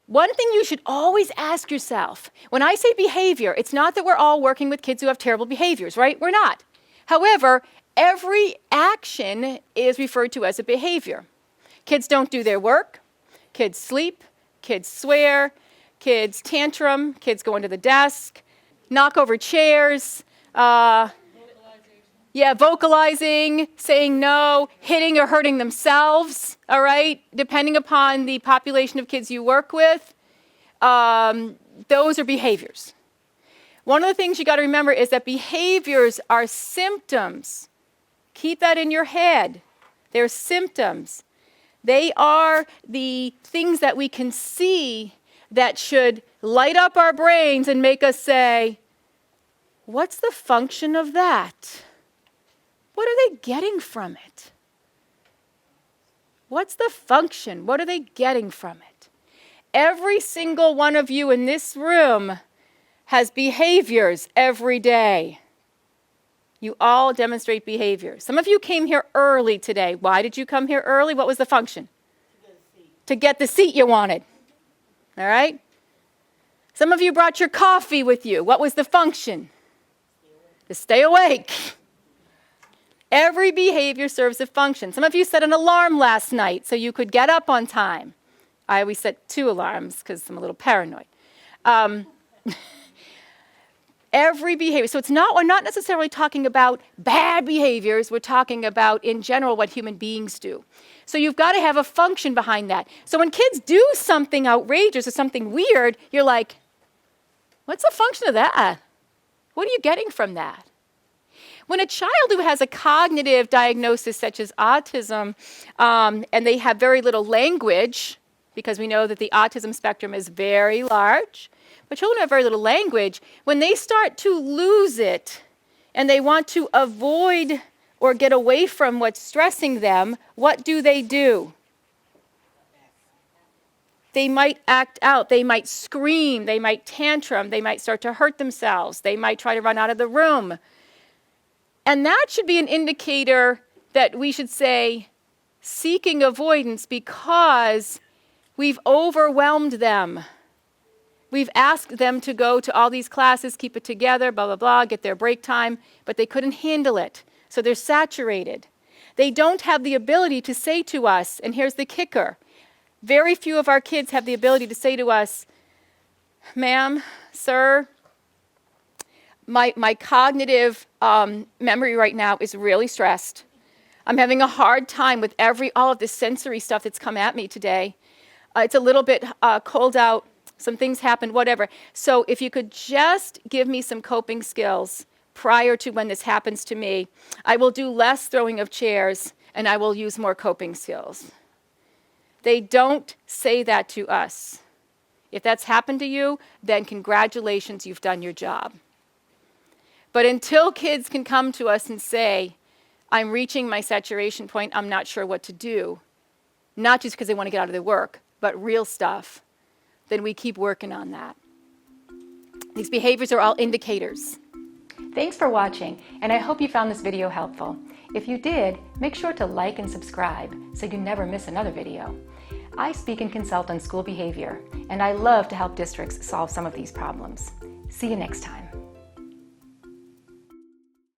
One thing you should always ask yourself, when I say behavior, it's not that we're all working with kids who have terrible behaviors, right? We're not. However, every action is referred to as a behavior. Kids don't do their work, kids sleep, kids swear, kids tantrum, kids go under the desk, knock over chairs, vocalizing, saying no, hitting or hurting themselves, all right? Depending upon the population of kids you work with, those are behaviors. One of the things you got to remember is that behaviors are symptoms. Keep that in your head. They're symptoms. They are the things that we can see that should light up our brains and make us say, what's the function of that? What are they getting from it? What's the function? What are they getting from it? Every single one of you in this room has behaviors every day. You all demonstrate behaviors. Some of you came here early today. Why did you come here early? What was the function? To get the seat you wanted. All right? Some of you brought your coffee with you. What was the function? To stay awake. Every behavior serves a function. Some of you set an alarm last night so you could get up on time. I always set 2 alarms because I'm a little paranoid. Every behavior. So we're not necessarily talking about bad behaviors. We're talking about, in general, what human beings do. So you've got to have a function behind that. So when kids do something outrageous or something weird, you're like, what's the function of that? What are you getting from that? When a child who has a cognitive diagnosis such as autism, and they have very little language, because we know that the autism spectrum is very large, but children have very little language, when they start to lose it and they want to avoid or get away from what's stressing them, what do? They might act out, they might scream, they might tantrum, they might start to hurt themselves, they might try to run out of the room. And that should be an indicator that we should say, seeking avoidance because we've overwhelmed them. We've asked them to go to all these classes, keep it together, blah, blah, blah, get their break time, but they couldn't handle it. So they're saturated. They don't have the ability to say to us, and here's the kicker, very few of our kids have the ability to say to us, ma'am, sir, my cognitive memory right now is really stressed. I'm having a hard time with all of this sensory stuff that's come at me today. It's a little bit cold out. Some things happened, whatever. So if you could just give me some coping skills prior to when this happens to me, I will do less throwing of chairs and I will use more coping skills. They don't say that to us. If that's happened to you, then congratulations, you've done your job. But until kids can come to us and say, I'm reaching my saturation point, I'm not sure what to do, not just because they want to get out of their work, but real stuff, then we keep working on that. These behaviors are all indicators. Thanks for watching, and I hope you found this video helpful. If you did, make sure to like and subscribe so you never miss another video. I speak and consult on school behavior, and I love to help districts solve some of these problems. See you next time.